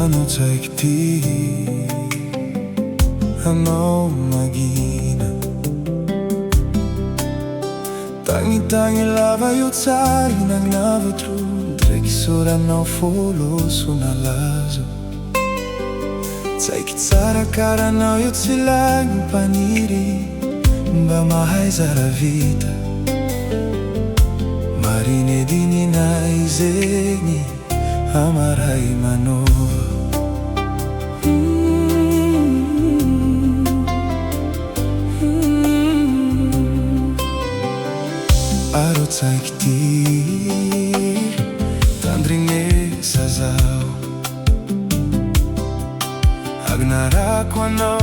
Ano tsaiky ty anao maghina, tagny lava io tsara nagnavatro, ndraiky soranao fôlôso nalazo. Tsaiky tsara karanao io tsy lagny mpaniry, mba mahay zara vita. Mariny edy ninay zegny amaray manova. Aro tsaiky ty tandrignesa zaho, agnarako anao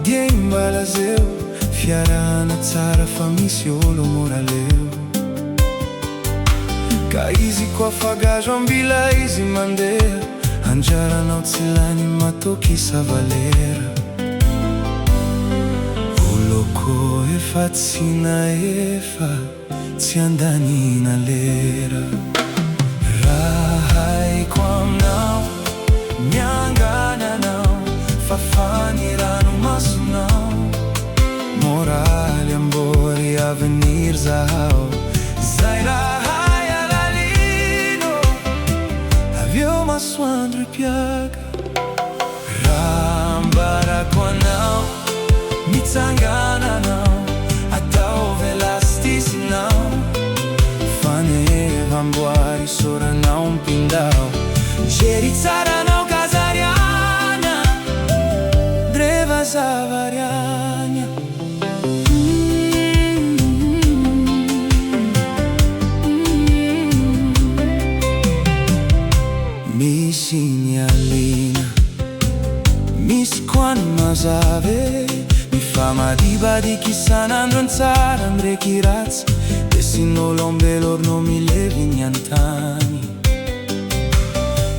dia imbala zeo, fiarana tsara fa misy olo mora leo. Ka izy koa fagazo ambila izy mandeha, anjaranao tsy lany matoky savalera. Oloko efa tsy naefa, tsy andanina lera. Raha haiko aminao, miangana anao, fafany ranomasonao, moraly ambory avenir zaho. Zay raha alalino, avieo masoandro ipiaka. Raha ambarako anao, mitsangana anao, atao velastisinao, faneva amboary soranao mpindao. Jery tsara anao kazariana, dreva zavariana. Misy nialina, misy koa ny mazave, mifamadibadiky isan'andro an-tsara ndraiky ratsy, desin'olombelorno milevy ny antany.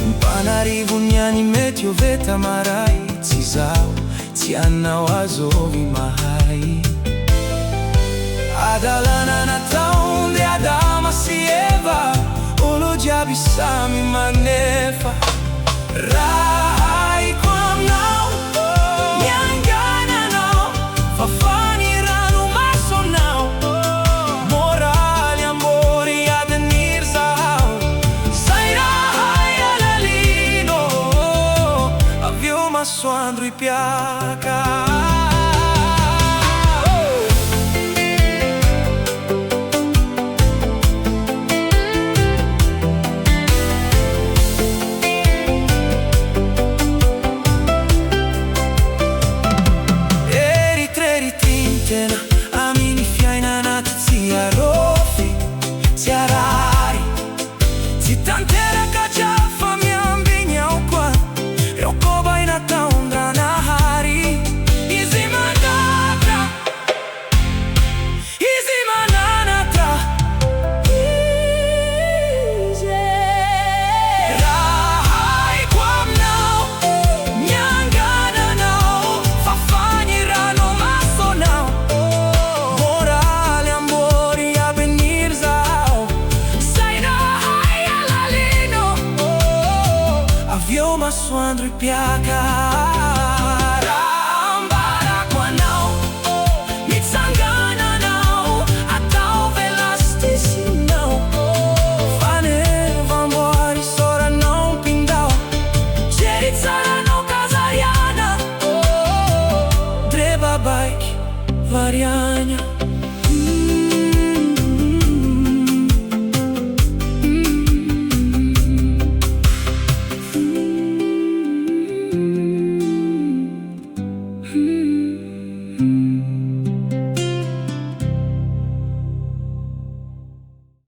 Mpanarivo niany mety oveta maray, tsy zaho tsy anao azovy mahay. Adalana nataonde Adama sy Eva, olo jiaby samy magnefa. Raha haiko aminao, miangana anao, fafany ranomasonao, moraly ambory avenir zaho. Zay raha alalino, avieo masoandro ipiaka. Aminy fiaina anaty tsy arofy, tsy arary, tsy tanteraka drafa miambigny ao koa. Reo koba inataon-dranahary, izy manatra, izy mananatra, izy. Raha haiko aminao, miangana anao, fafany ranomasonao, avieo masoandro ipiaka. Raha ambarako anao, mitsangana anao, atao velastisinao, faneva amboary soranao mpindao. Jery tsara anao kazariana, dre babaiky variana.